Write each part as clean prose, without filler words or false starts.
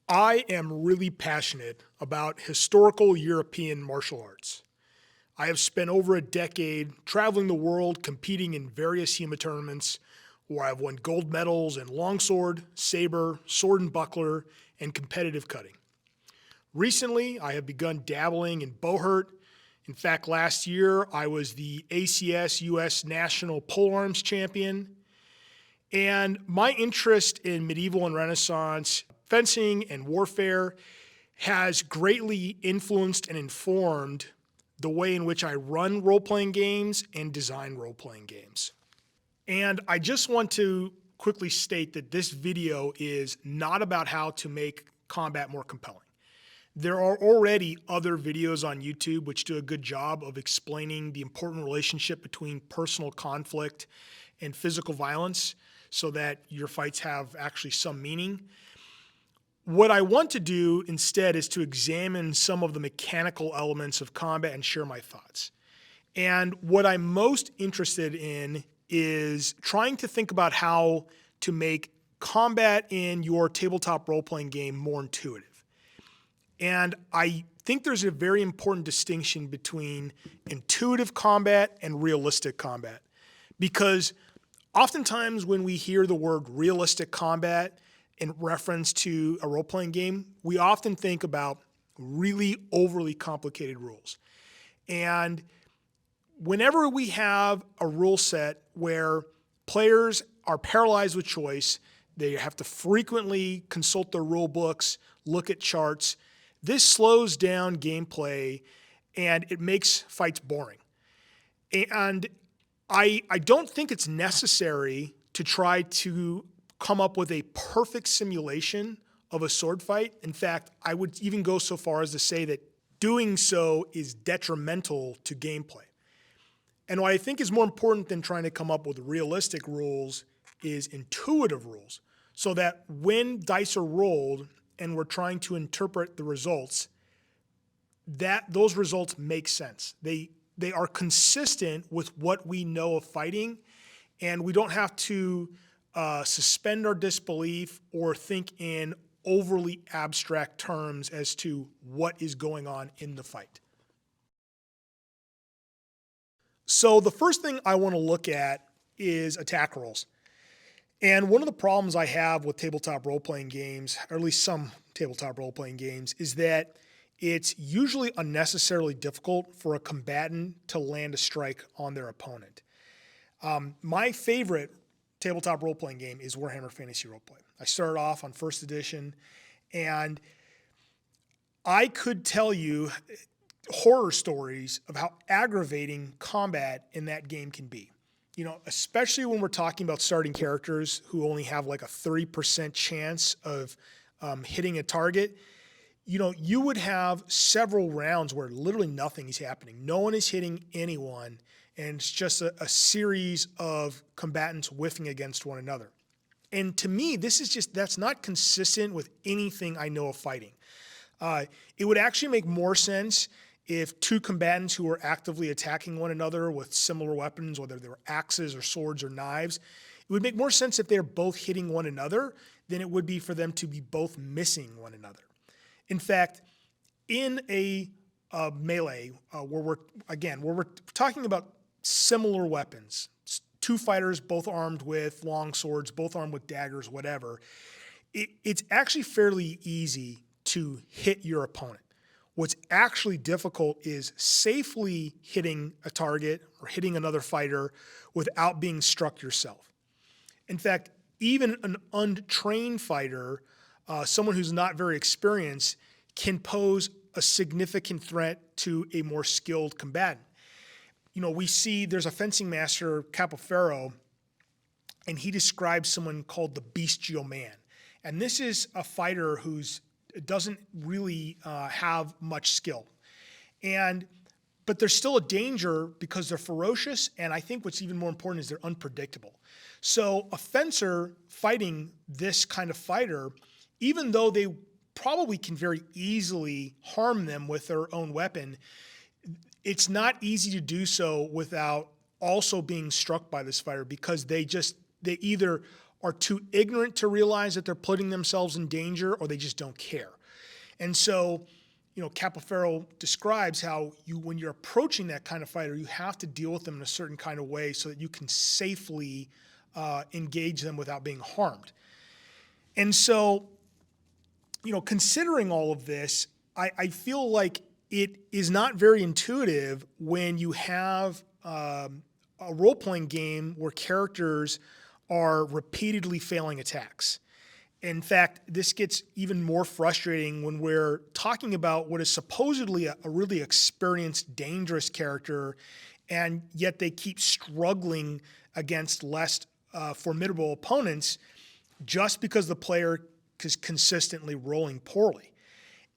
I am really passionate about historical European martial arts. I have spent over a decade traveling the world competing in various HEMA tournaments where I've won gold medals in longsword, saber, sword and buckler, and competitive cutting. Recently, I have begun dabbling in bowhurt. In fact, last year I was the ACS US National Polearms Champion. And my interest in medieval and Renaissance fencing and warfare has greatly influenced and informed the way in which I run role-playing games and design role-playing games. And I just want to quickly state that this video is not about how to make combat more compelling. There are already other videos on YouTube which do a good job of explaining the important relationship between personal conflict and physical violence so that your fights have actually some meaning. What I want to do instead is to examine some of the mechanical elements of combat and share my thoughts. And what I'm most interested in is trying to think about how to make combat in your tabletop role-playing game more intuitive. And I think there's a very important distinction between intuitive combat and realistic combat, because oftentimes when we hear the word realistic combat in reference to a role-playing game, we often think about really overly complicated rules. And whenever we have a rule set where players are paralyzed with choice, they have to frequently consult their rule books, look at charts, this slows down gameplay and it makes fights boring. And I don't think it's necessary to try to come up with a perfect simulation of a sword fight. In fact, I would even go so far as to say that doing so is detrimental to gameplay. And what I think is more important than trying to come up with realistic rules is intuitive rules, so that when dice are rolled and we're trying to interpret the results, that those results make sense. They are consistent with what we know of fighting, and we don't have to suspend our disbelief or think in overly abstract terms as to what is going on in the fight. So the first thing I want to look at is attack rolls. And one of the problems I have with tabletop role-playing games, or at least some tabletop role-playing games, is that it's usually unnecessarily difficult for a combatant to land a strike on their opponent. My favorite tabletop role-playing game is Warhammer Fantasy Roleplay. I started off on first edition, and I could tell you horror stories of how aggravating combat in that game can be. You know, especially when we're talking about starting characters who only have like a 30% chance of hitting a target. You know, you would have several rounds where literally nothing is happening. No one is hitting anyone, and it's just a series of combatants whiffing against one another. And to me, that's not consistent with anything I know of fighting. It would actually make more sense if two combatants who are actively attacking one another with similar weapons, whether they were axes or swords or knives, it would make more sense if they're both hitting one another than it would be for them to be both missing one another. In fact, in a melee, where we're talking about similar weapons, two fighters both armed with long swords, both armed with daggers, whatever, it's actually fairly easy to hit your opponent. What's actually difficult is safely hitting a target or hitting another fighter without being struck yourself. In fact, even an untrained fighter, someone who's not very experienced, can pose a significant threat to a more skilled combatant. You know, we see there's a fencing master, Capofero, and he describes someone called the Bestial Man. And this is a fighter who's doesn't really have much skill. But there's still a danger because they're ferocious, and I think what's even more important is they're unpredictable. So a fencer fighting this kind of fighter, even though they probably can very easily harm them with their own weapon, it's not easy to do so without also being struck by this fighter, because they either are too ignorant to realize that they're putting themselves in danger, or they just don't care. And so, Capoferro describes how when you're approaching that kind of fighter, you have to deal with them in a certain kind of way so that you can safely engage them without being harmed. And so, considering all of this, I feel like it is not very intuitive when you have a role-playing game where characters are repeatedly failing attacks. In fact, this gets even more frustrating when we're talking about what is supposedly a really experienced, dangerous character, and yet they keep struggling against less formidable opponents just because the player is consistently rolling poorly.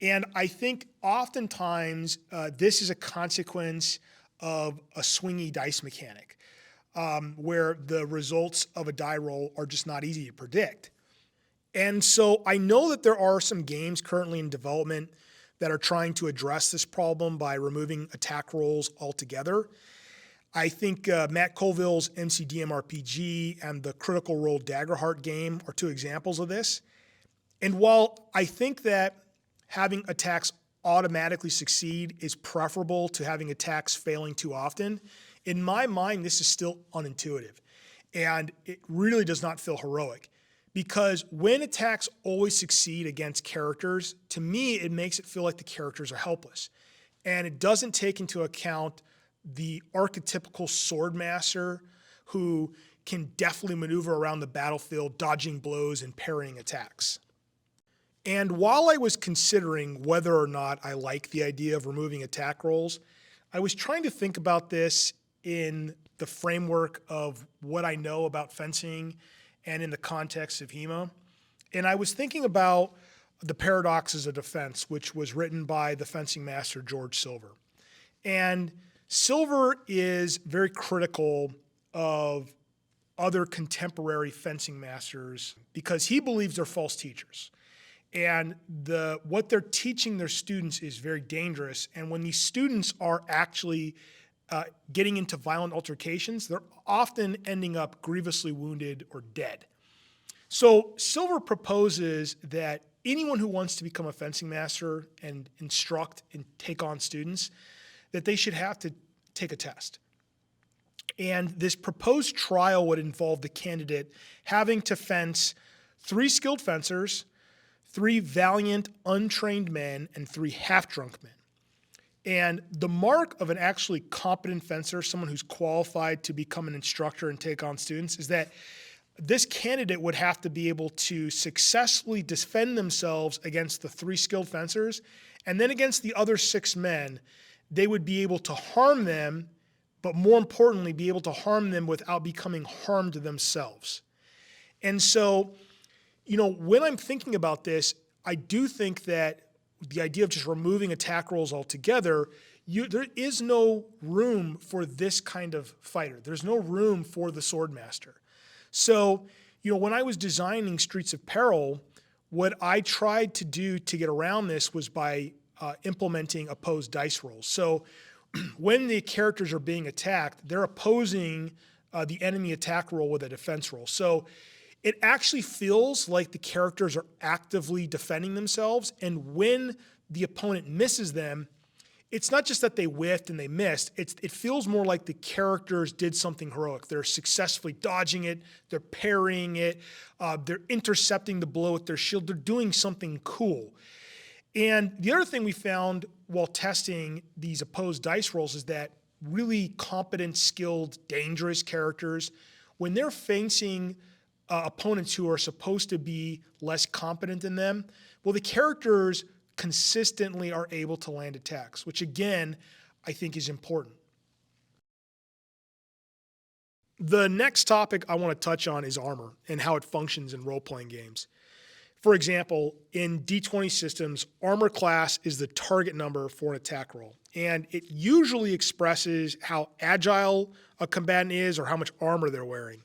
And I think oftentimes this is a consequence of a swingy dice mechanic, where the results of a die roll are just not easy to predict. And so I know that there are some games currently in development that are trying to address this problem by removing attack rolls altogether. I think Matt Colville's MCDM RPG and the Critical Role Daggerheart game are two examples of this. And while I think that having attacks automatically succeed is preferable to having attacks failing too often, in my mind, this is still unintuitive. And it really does not feel heroic. Because when attacks always succeed against characters, to me, it makes it feel like the characters are helpless. And it doesn't take into account the archetypical swordmaster who can deftly maneuver around the battlefield, dodging blows and parrying attacks. And while I was considering whether or not I like the idea of removing attack rolls, I was trying to think about this in the framework of what I know about fencing and in the context of HEMA. And I was thinking about The Paradoxes of Defense, which was written by the fencing master George Silver. And Silver is very critical of other contemporary fencing masters because he believes they're false teachers. And what they're teaching their students is very dangerous. And when these students are actually getting into violent altercations, they're often ending up grievously wounded or dead. So Silver proposes that anyone who wants to become a fencing master and instruct and take on students, that they should have to take a test. And this proposed trial would involve the candidate having to fence 3 skilled fencers, 3 valiant, untrained men, and 3 half-drunk men. And the mark of an actually competent fencer, someone who's qualified to become an instructor and take on students, is that this candidate would have to be able to successfully defend themselves against the 3 skilled fencers, and then against the other 6 men, they would be able to harm them, but more importantly, be able to harm them without becoming harmed themselves. And so, when I'm thinking about this, I do think that the idea of just removing attack rolls altogether, there is no room for this kind of fighter. There's no room for the swordmaster. So, when I was designing Streets of Peril, what I tried to do to get around this was by implementing opposed dice rolls. So when the characters are being attacked, they're opposing the enemy attack roll with a defense roll. So it actually feels like the characters are actively defending themselves, and when the opponent misses them, it's not just that they whiffed and they missed. It feels more like the characters did something heroic. They're successfully dodging it. They're parrying it. They're intercepting the blow with their shield. They're doing something cool. And the other thing we found while testing these opposed dice rolls is that really competent, skilled, dangerous characters, when they're facing opponents who are supposed to be less competent than them, well, the characters consistently are able to land attacks, which again, I think is important. The next topic I want to touch on is armor and how it functions in role-playing games. For example, in D20 systems, armor class is the target number for an attack roll, and it usually expresses how agile a combatant is or how much armor they're wearing.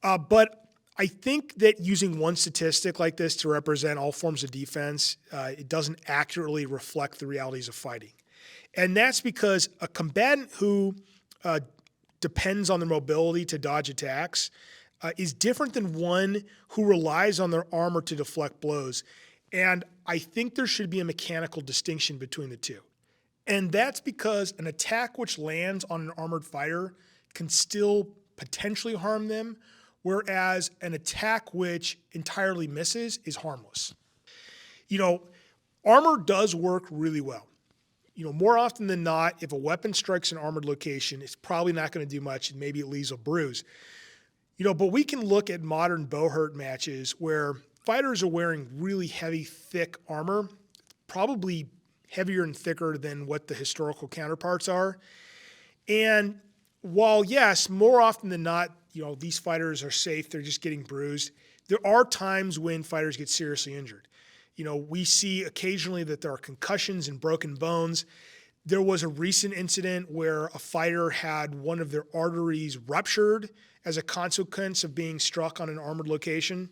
But I think that using one statistic like this to represent all forms of defense, it doesn't accurately reflect the realities of fighting. And that's because a combatant who depends on their mobility to dodge attacks is different than one who relies on their armor to deflect blows. And I think there should be a mechanical distinction between the two. And that's because an attack which lands on an armored fighter can still potentially harm them, whereas an attack which entirely misses is harmless. You know, armor does work really well. You know, more often than not, if a weapon strikes an armored location, it's probably not going to do much and maybe it leaves a bruise. You know, but we can look at modern Bohurt matches where fighters are wearing really heavy, thick armor, probably heavier and thicker than what the historical counterparts are. And while, yes, more often than not, you know, these fighters are safe, they're just getting bruised, there are times when fighters get seriously injured. You know, we see occasionally that there are concussions and broken bones. There was a recent incident where a fighter had one of their arteries ruptured as a consequence of being struck on an armored location.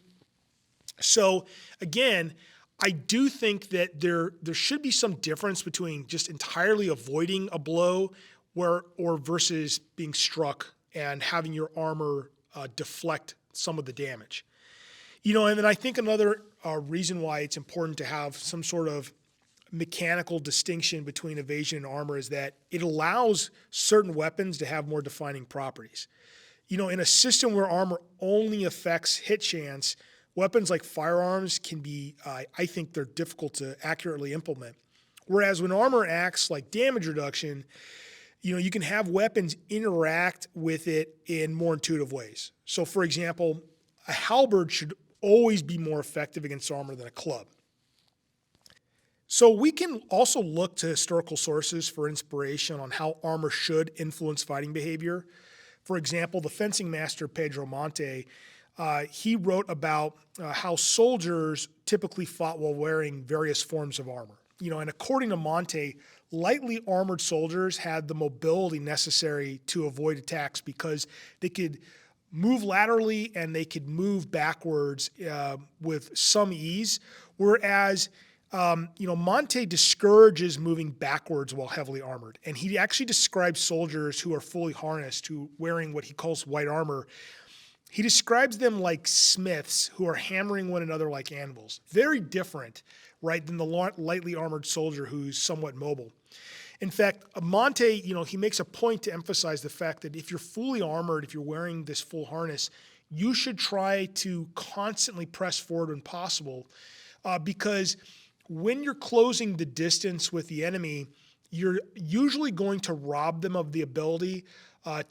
So again, I do think that there should be some difference between just entirely avoiding a blow or versus being struck and having your armor deflect some of the damage. You know, and then I think another reason why it's important to have some sort of mechanical distinction between evasion and armor is that it allows certain weapons to have more defining properties. You know, in a system where armor only affects hit chance, weapons like firearms can be, I think they're difficult to accurately implement. Whereas when armor acts like damage reduction, you know, you can have weapons interact with it in more intuitive ways. So for example, a halberd should always be more effective against armor than a club. So we can also look to historical sources for inspiration on how armor should influence fighting behavior. For example, the fencing master Pedro Monte, he wrote about how soldiers typically fought while wearing various forms of armor. You know, and according to Monte, lightly armored soldiers had the mobility necessary to avoid attacks because they could move laterally and they could move backwards with some ease, whereas you know, Monte discourages moving backwards while heavily armored. And he actually describes soldiers who are fully harnessed, who wearing what he calls white armor. He describes them like smiths who are hammering one another like anvils. Very different, right, than the lightly armored soldier who's somewhat mobile. In fact, Monte, you know, he makes a point to emphasize the fact that if you're fully armored, if you're wearing this full harness, you should try to constantly press forward when possible, because when you're closing the distance with the enemy, you're usually going to rob them of the ability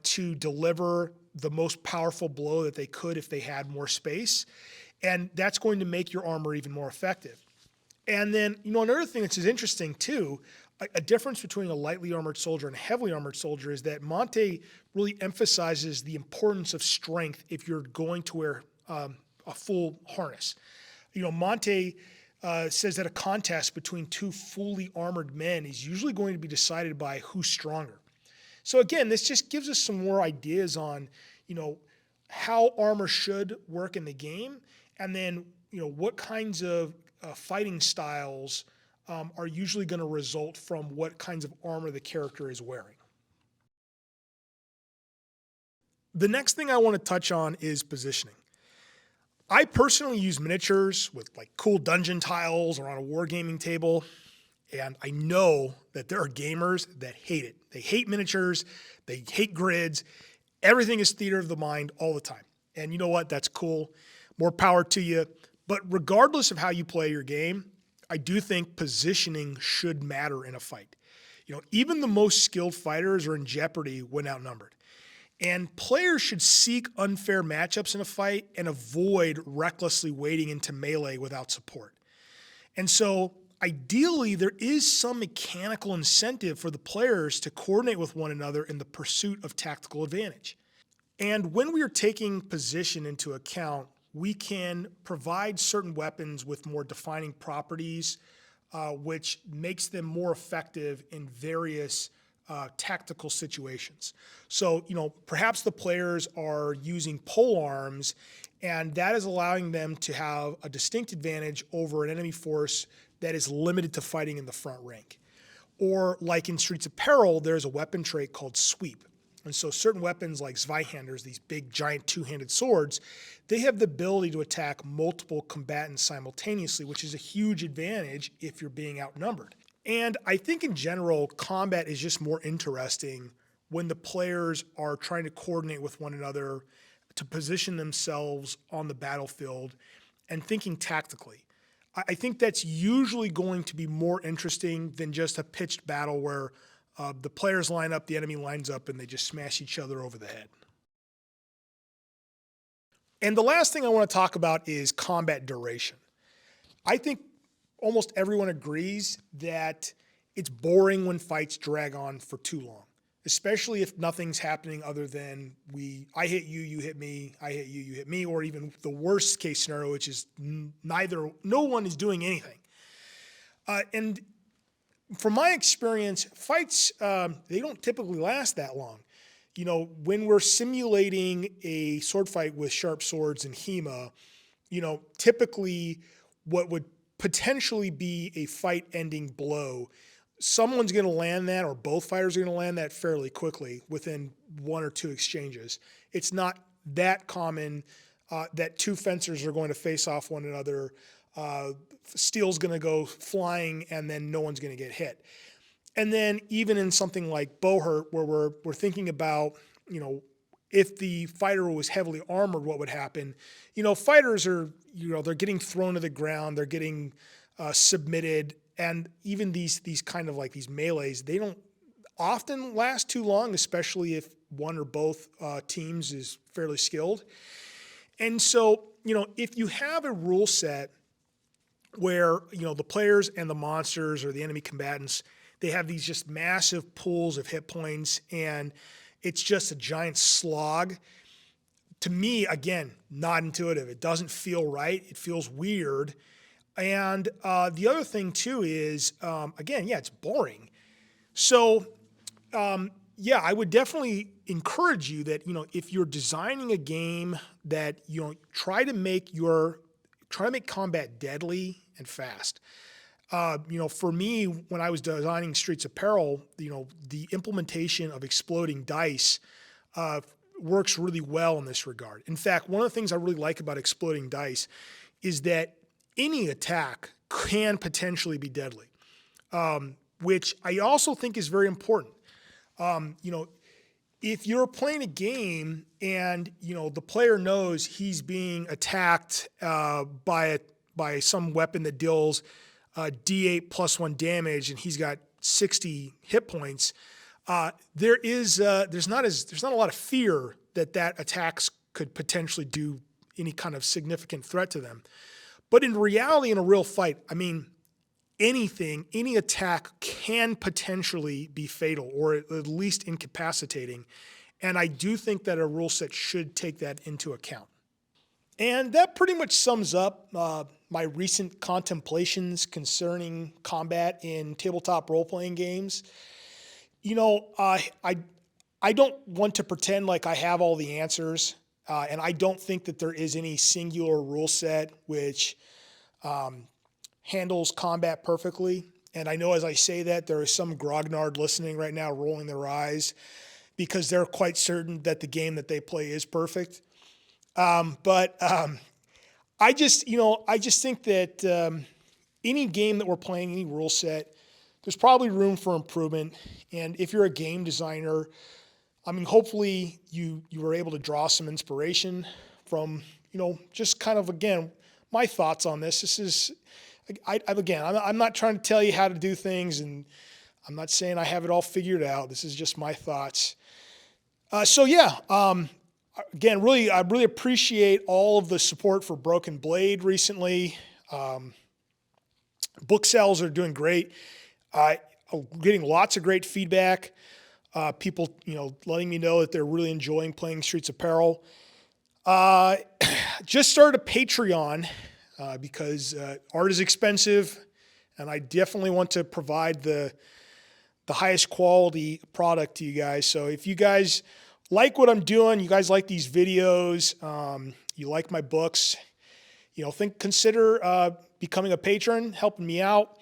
to deliver the most powerful blow that they could if they had more space. And that's going to make your armor even more effective. And then, you know, another thing that's interesting too, a difference between a lightly armored soldier and a heavily armored soldier is that Monte really emphasizes the importance of strength if you're going to wear a full harness. You know, Monte says that a contest between two fully armored men is usually going to be decided by who's stronger. So again, this just gives us some more ideas on, you know, how armor should work in the game, and then, you know, what kinds of fighting styles are usually going to result from what kinds of armor the character is wearing. The next thing I want to touch on is positioning. I personally use miniatures with like cool dungeon tiles or on a wargaming table, and I know that there are gamers that hate it. They hate miniatures, they hate grids, everything is theater of the mind all the time. And you know what? That's cool. More power to you. But regardless of how you play your game, I do think positioning should matter in a fight. You know, even the most skilled fighters are in jeopardy when outnumbered. And players should seek unfair matchups in a fight and avoid recklessly wading into melee without support. And so ideally, there is some mechanical incentive for the players to coordinate with one another in the pursuit of tactical advantage. And when we are taking position into account, we can provide certain weapons with more defining properties, which makes them more effective in various tactical situations. So, you know, perhaps the players are using pole arms, and that is allowing them to have a distinct advantage over an enemy force that is limited to fighting in the front rank. Or like in Streets of Peril, there's a weapon trait called Sweep. And so certain weapons like Zweihanders, these big giant two-handed swords, they have the ability to attack multiple combatants simultaneously, which is a huge advantage if you're being outnumbered. And I think in general, combat is just more interesting when the players are trying to coordinate with one another to position themselves on the battlefield and thinking tactically. I think that's usually going to be more interesting than just a pitched battle where the players line up, the enemy lines up, and they just smash each other over the head. And the last thing I want to talk about is combat duration. I think almost everyone agrees that it's boring when fights drag on for too long, especially if nothing's happening other than I hit you, you hit me, I hit you, you hit me, or even the worst case scenario, which is no one is doing anything. And from my experience, fights, they don't typically last that long. You know, when we're simulating a sword fight with sharp swords and HEMA, you know, typically what would potentially be a fight-ending blow, someone's going to land that, or both fighters are going to land that fairly quickly within one or two exchanges. It's not that common that two fencers are going to face off one another. Steel's going to go flying, and then no one's going to get hit. And then even in something like Bohurt, where we're thinking about, you know, if the fighter was heavily armored, what would happen? You know, fighters are, you know, they're getting thrown to the ground, they're getting submitted, and even these kind of like these melees, they don't often last too long, especially if one or both teams is fairly skilled. And so, you know, if you have a rule set where, you know, the players and the monsters or the enemy combatants, they have these just massive pools of hit points, and it's just a giant slog. To me, again, not intuitive. It doesn't feel right. It feels weird. And the other thing too is, again, yeah, it's boring. So, yeah, I would definitely encourage you that, you know, if you're designing a game that, you know, try to make combat deadly and fast. You know, for me, when I was designing Streets of Peril, you know, the implementation of exploding dice works really well in this regard. In fact, one of the things I really like about exploding dice is that any attack can potentially be deadly, which I also think is very important. You know, if you're playing a game and, you know, the player knows he's being attacked by some weapon that deals D8 plus 1 damage, and he's got 60 hit points, there's not a lot of fear that attacks could potentially do any kind of significant threat to them. But in reality, in a real fight, I mean, any attack can potentially be fatal or at least incapacitating. And I do think that a rule set should take that into account. And that pretty much sums up my recent contemplations concerning combat in tabletop role-playing games. You know, I don't want to pretend like I have all the answers, and I don't think that there is any singular rule set which handles combat perfectly. And I know as I say that, there is some grognard listening right now rolling their eyes because they're quite certain that the game that they play is perfect. But I just think that any game that we're playing, any rule set, there's probably room for improvement. And if you're a game designer, I mean, hopefully you were able to draw some inspiration from, you know, just kind of, again, my thoughts on this. This is, I'm not trying to tell you how to do things, and I'm not saying I have it all figured out. This is just my thoughts. Again, I really appreciate all of the support for Broken Blade recently. Book sales are doing great. Getting lots of great feedback. People, you know, letting me know that they're really enjoying playing Streets of Peril. Just started a Patreon because art is expensive, and I definitely want to provide the highest quality product to you guys. So if you guys like what I'm doing, you guys like these videos, you like my books, you know, consider becoming a patron, helping me out.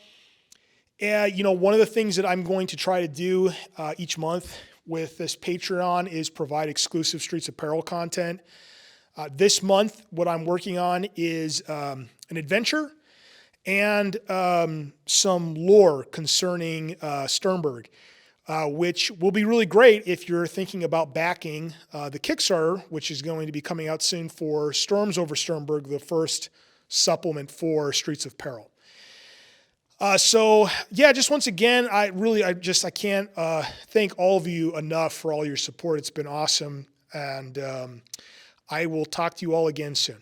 And, you know, one of the things that I'm going to try to do each month, with this Patreon is provide exclusive Streets Apparel content. This month, what I'm working on is an adventure and some lore concerning Sternberg, which will be really great if you're thinking about backing the Kickstarter, which is going to be coming out soon for Storms Over Sternberg, the first supplement for Streets of Peril. So yeah, just once again, I can't thank all of you enough for all your support. It's been awesome. And I will talk to you all again soon.